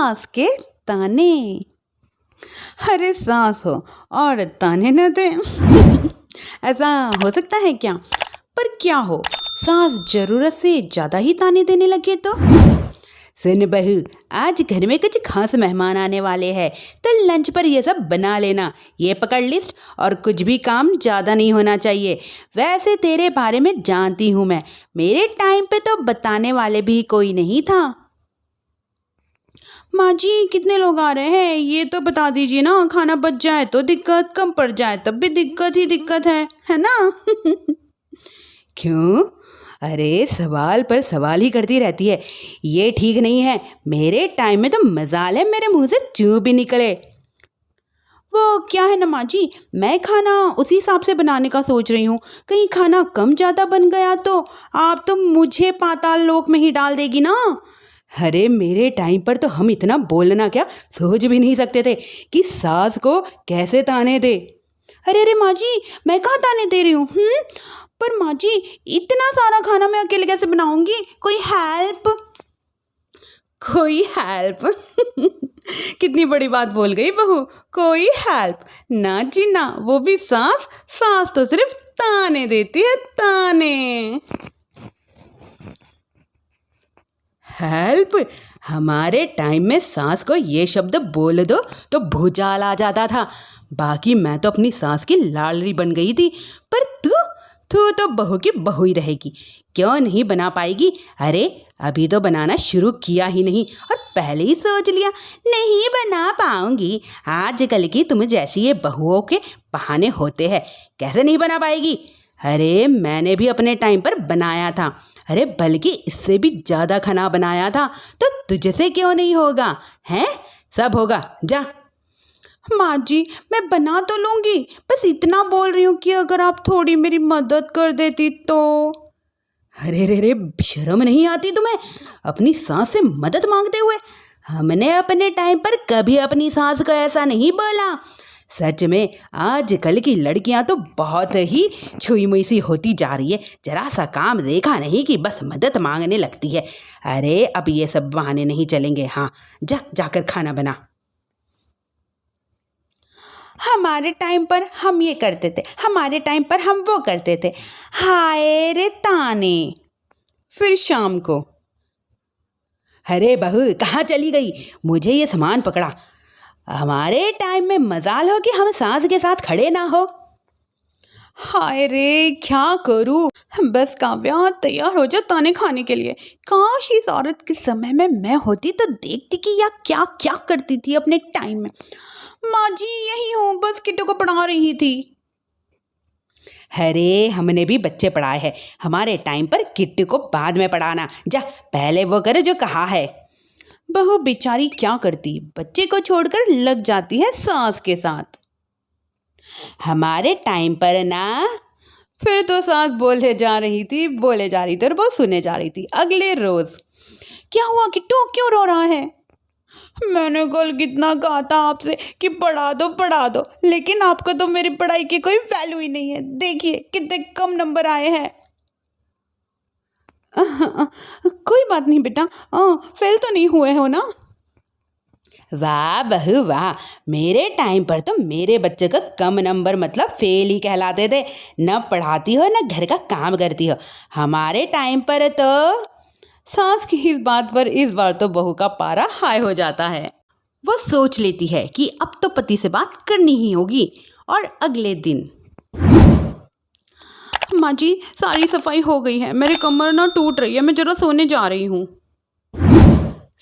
सास के ताने। अरे सास हो और ताने न दे ऐसा हो सकता है क्या? पर क्या हो, सास जरूरत से ज्यादा ही ताने देने लगे तो? सुन बहू, आज घर में कुछ खास मेहमान आने वाले हैं, तो लंच पर ये सब बना लेना। ये पकड़ लिस्ट, और कुछ भी काम ज़्यादा नहीं होना चाहिए। वैसे तेरे बारे में जानती हूँ मैं, मेरे टाइम पे तो बताने वाले भी कोई नहीं था। माँ जी, कितने लोग आ रहे हैं ये तो बता दीजिए ना। खाना बच जाए तो दिक्कत, कम पड़ जाए तब भी दिक्कत ही दिक्कत है ना? क्यों? अरे सवाल पर सवाल ही करती रहती है, ये ठीक नहीं है। मेरे टाइम में तो मजाल है मेरे मुंह से चू भी निकले। वो क्या है ना माँ जी, मैं खाना उसी हिसाब से बनाने का सोच रही हूँ। कहीं खाना कम ज़्यादा बन गया तो आप तो मुझे पाताल लोक में ही डाल देगी ना। अरे मेरे टाइम पर तो हम इतना बोलना क्या सोच भी नहीं सकते थे कि सास को कैसे ताने दे। अरे माँ जी, मैं कहाँ ताने दे रही हूँ? पर माँ जी, इतना सारा खाना मैं अकेले कैसे बनाऊंगी? कोई हेल्प? कोई हेल्प? कितनी बड़ी बात बोल गई बहू, कोई हेल्प ना जी ना, वो भी सास। सास तो सिर्फ ताने देती है, ताने। हेल्प? हमारे टाइम में सास को ये शब्द बोल दो तो भूचाल आ जाता था। बाकी मैं तो अपनी सास की लाडली बन गई थी। पर तू तो बहू की बहू ही रहेगी। क्यों नहीं बना पाएगी? अरे अभी तो बनाना शुरू किया ही नहीं और पहले ही सोच लिया नहीं बना पाऊंगी। आजकल की तुम जैसी ये बहुओं के बहाने होते हैं, कैसे नहीं बना पाएगी? अरे मैंने भी अपने टाइम पर बनाया था। अरे बल्कि इससे भी ज़्यादा खाना बनाया था। तो तुझसे क्यों नहीं होगा? हैं? सब होगा, जा। माँ जी, मैं बना तो लूँगी, बस इतना बोल रही हूँ कि अगर आप थोड़ी मेरी मदद कर देती तो। अरे रे रे, शर्म नहीं आती तुम्हें अपनी सास से मदद मांगते हुए? हमने अपने टाइम पर कभी अपनी सास को ऐसा नहीं बोला। सच में आजकल की लड़कियां तो बहुत ही छुई मुई सी होती जा रही है। जरा सा काम देखा नहीं कि बस मदद मांगने लगती है। अरे अब ये सब बहाने नहीं चलेंगे। हाँ, जाकर खाना बना। हमारे टाइम पर हम ये करते थे, हमारे टाइम पर हम वो करते थे। हाय रे ताने। फिर शाम को, अरे बहू कहाँ चली गई? मुझे ये सामान पकड़ा। हमारे टाइम में मजाल हो कि हम सास के साथ खड़े ना हो। हाय रे, क्या करूँ? बस काव्या तैयार हो जा ताने खाने के लिए। काश इस औरत के समय में मैं होती तो देखती कि या क्या क्या करती थी अपने टाइम में। माँ जी यही हूँ, बस किट्टू को पढ़ा रही थी। अरे हमने भी बच्चे पढ़ाए हैं। हमारे टाइम पर किट्टू को बाद में पढ़ाना। जा पहले वो करे जो कहा है। बहू बेचारी क्या करती, बच्चे को छोड़कर लग जाती है सास के साथ। हमारे टाइम पर ना। फिर तो सास बोले जा रही थी और वो सुने जा रही थी। अगले रोज, क्या हुआ किट्टू, क्यों रो रहा है? मैंने कल कितना कहा था आपसे कि पढ़ा दो, लेकिन आपको तो मेरी पढ़ाई की कोई वैल्यू ही नहीं है। देखिए कितने कम नंबर आए हैं। कोई बात नहीं बेटा, फेल तो नहीं हुए हो ना? वाह बहू वाह, मेरे टाइम पर तो मेरे बच्चे का कम नंबर मतलब फेल ही कहलाते थे। न पढ़ाती हो न घर का काम करती हो। हमारे टाइम पर तो सास की इस बात पर इस बार तो बहू का पारा हाई हो जाता है। वो सोच लेती है कि अब तो पति से बात करनी ही होगी। और अगले दिन, माँ जी सारी सफाई हो गई है, मेरी कमर ना टूट रही है, मैं जरा सोने जा रही हूँ।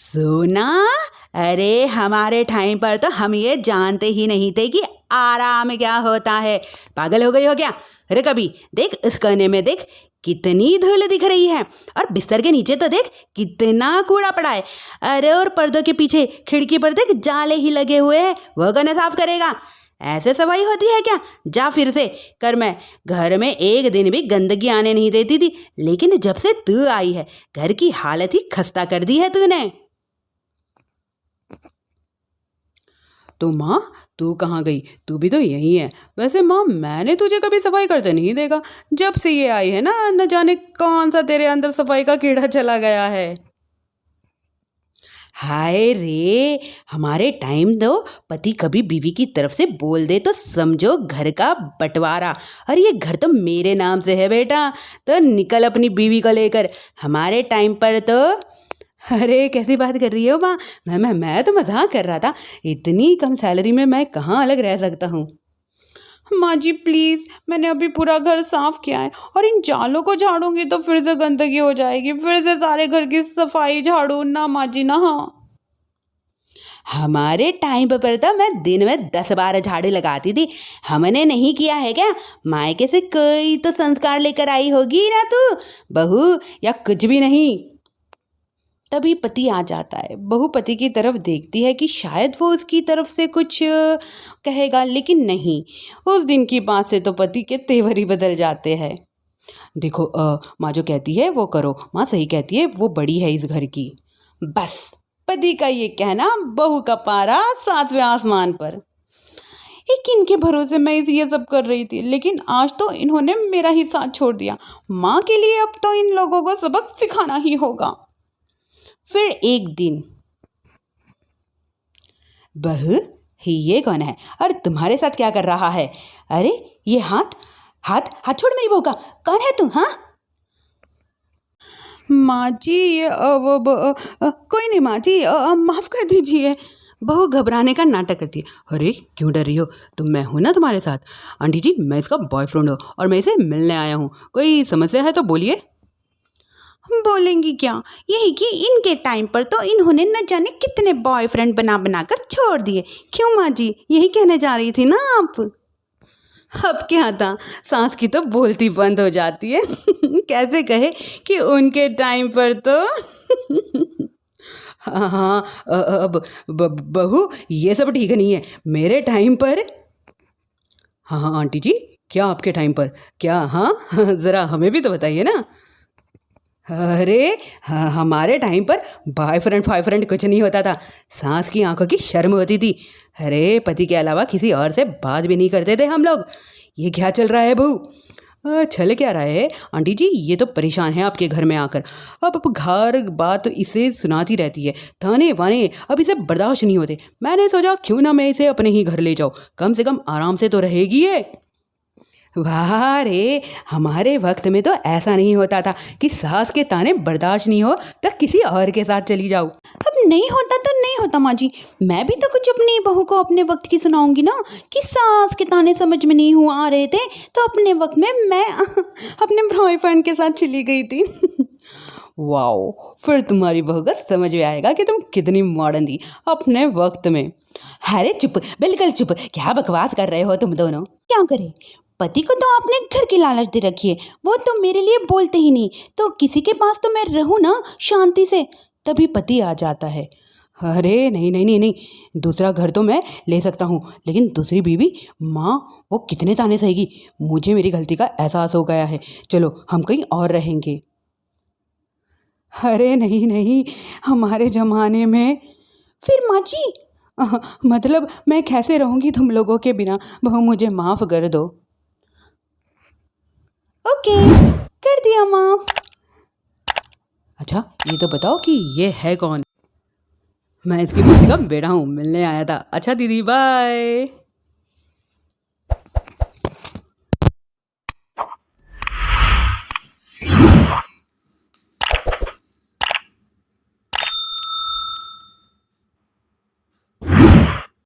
सोना? अरे हमारे टाइम पर तो हम ये जानते ही नहीं थे कि आराम क्या होता है। पागल हो गई हो क्या? अरे कभी देख, इस कोने में देख कितनी धूल दिख रही है, और बिस्तर के नीचे तो देख कितना कूड़ा पड़ा है। अरे और पर्दों के पीछे खिड़की पर देख जाले ही लगे हुए हैं, वो कौन साफ करेगा? ऐसे सफाई होती है क्या? जा फिर से कर। मैं घर में एक दिन भी गंदगी आने नहीं देती थी, लेकिन जब से तू आई है घर की हालत ही खस्ता कर दी है तूने। तो माँ तू कहाँ गई? तू भी तो यही है। वैसे माँ मैंने तुझे कभी सफाई करते नहीं देखा। जब से ये आई है ना, न जाने कौन सा तेरे अंदर सफाई का कीड़ा चला गया है। हाय रे, हमारे टाइम दो पति कभी बीवी की तरफ से बोल दे तो समझो घर का बंटवारा। और ये घर तो मेरे नाम से है बेटा, तो निकल अपनी बीवी को लेकर। हमारे टाइम पर तो अरे कैसी बात कर रही हो माँ? मैं तो मजाक कर रहा था। इतनी कम सैलरी में मैं कहाँ अलग रह सकता हूँ। माँ जी प्लीज़, मैंने अभी पूरा घर साफ किया है और इन जालों को झाड़ूंगी तो फिर से गंदगी हो जाएगी, फिर से सारे घर की सफाई झाड़ू ना माँ जी ना। हाँ हमारे टाइम पर तो मैं दिन में 10-12 झाड़ू लगाती थी। हमने नहीं किया है क्या? मायके से कोई तो संस्कार लेकर आई होगी ना तू, बहू, या कुछ भी नहीं। तभी पति आ जाता है। बहू पति की तरफ देखती है कि शायद वो उसकी तरफ से कुछ कहेगा, लेकिन नहीं। उस दिन की बात से तो पति के तेवर ही बदल जाते हैं। देखो माँ जो कहती है वो करो, माँ सही कहती है, वो बड़ी है इस घर की। बस पति का ये कहना, बहू का पारा 7वें आसमान पर। एक इनके भरोसे मैं ये सब कर रही थी, लेकिन आज तो इन्होंने मेरा ही साथ छोड़ दिया। माँ के लिए अब तो इन लोगों को सबक सिखाना ही होगा। फिर एक दिन, बहू ये कौन है और तुम्हारे साथ क्या कर रहा है? अरे ये हाथ हाथ हाथ छोड़ मेरी बहू का। कौन है तू? हाँ माँ जी ये कोई नहीं माँ जी, माफ़ कर दीजिए। बहू घबराने का नाटक करती है। अरे क्यों डर रही हो? मैं हूं ना तुम्हारे साथ। आंटी जी मैं इसका बॉयफ्रेंड हूँ और मैं इसे मिलने आया हूँ। कोई समस्या है तो बोलिए। बोलेंगी क्या? यही कि इनके टाइम पर तो इन्होंने न जाने कितने बॉयफ्रेंड बना बना कर छोड़ दिए। क्यों माँ जी, यही कहने जा रही थी ना आप? अब क्या था, सांस की तो बोलती बंद हो जाती है। कैसे कहे कि उनके टाइम पर तो हाँ हाँ अब बहू ये सब ठीक नहीं है। मेरे टाइम पर, हाँ हाँ आंटी जी क्या आपके टाइम पर क्या? हाँ ज़रा हमें भी तो बताइए ना। अरे हाँ, हमारे टाइम पर बॉयफ्रेंड कुछ नहीं होता था। सांस की आंखों की शर्म होती थी। अरे पति के अलावा किसी और से बात भी नहीं करते थे हम लोग। ये क्या चल रहा है बहू? चल क्या रहा है आंटी जी? ये तो परेशान है आपके घर में आकर। अब घर बात इसे सुनाती रहती है, ताने वाने अब इसे बर्दाश्त नहीं होते। मैंने सोचा क्यों ना मैं इसे अपने ही घर ले जाऊँ, कम से कम आराम से तो रहेगी ये। वाह रे, हमारे वक्त में तो ऐसा नहीं होता था कि सास के ताने बर्दाश्त नहीं हो तो किसी और के साथ चली जाओ। अब नहीं होता तो नहीं होता माँ जी, मैं भी तो कुछ अपनी बहू को अपने वक्त की सुनाऊंगी ना कि सास के ताने समझ में नहीं हुआ आ रहे थे तो अपने वक्त में मैं अपने बॉयफ्रेंड के साथ चली गई थी। वाओ, फिर तुम्हारी बहू को समझ में आएगा कि तुम कितनी मॉडर्न थी अपने वक्त में। अरे चुप, बिल्कुल चुप, क्या बकवास कर रहे हो तुम दोनों? क्या करें, पति को तो आपने घर की लालच दे रखी है, वो तो मेरे लिए बोलते ही नहीं, तो किसी के पास तो मैं रहूं ना शांति से। तभी पति आ जाता है। अरे नहीं नहीं नहीं नहीं, दूसरा घर तो मैं ले सकता हूँ, लेकिन दूसरी बीवी, माँ वो कितने ताने सहेगी? मुझे मेरी गलती का एहसास हो गया है, चलो हम कहीं और रहेंगे। अरे नहीं नहीं, हमारे ज़माने में फिर माँ जी मतलब मैं कैसे रहूँगी तुम लोगों के बिना? बहू मुझे माफ़ कर दो। ओके, कर दिया माफ। अच्छा ये तो बताओ कि ये है कौन? मैं इसकी मौसी का बेटा हूँ, मिलने आया था। अच्छा दीदी बाय।